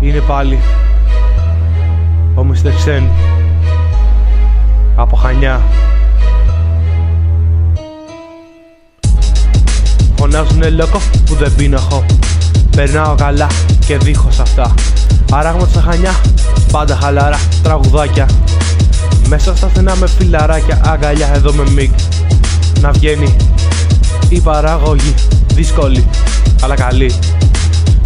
Είναι πάλι ο Mr. Xen από Χανιά. Φωνάζουνε λόκο που δεν πίνω. Περνάω καλά και δίχως αυτά. Άραγμα στα Χανιά, πάντα χαλαρά τραγουδάκια. Μέσα στα στενά με φιλαράκια, αγκαλιά εδώ με μικ. Να βγαίνει η παραγωγή, δύσκολη αλλά καλή.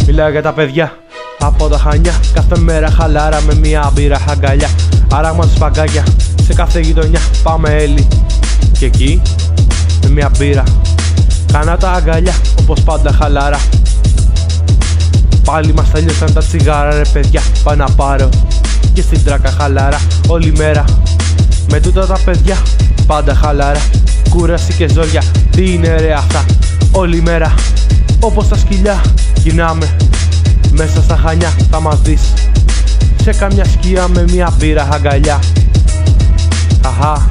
Μιλάω για τα παιδιά από τα Χανιά, κάθε μέρα χαλάρα με μια μπύρα αγκαλιά. Άραγμα σπαγκάκια σε κάθε γειτονιά, πάμε Έλλη. Και εκεί με μια μπύρα κάνα τα αγκαλιά, όπως πάντα χαλάρα. Πάλι μας τελειώσαν τα τσιγάρα ρε παιδιά, πάω να πάρω και στην τράκα χαλάρα όλη μέρα. Με τούτα τα παιδιά πάντα χαλάρα, κούραση και ζόρια, τι είναι ρε αυτά. Όλη μέρα όπως τα σκυλιά γυρνάμε μέσα στα Χανιά, θα μας δεις σε καμιά σκιά με μια μπύρα αγκαλιά. Αχα,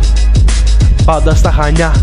πάντα στα Χανιά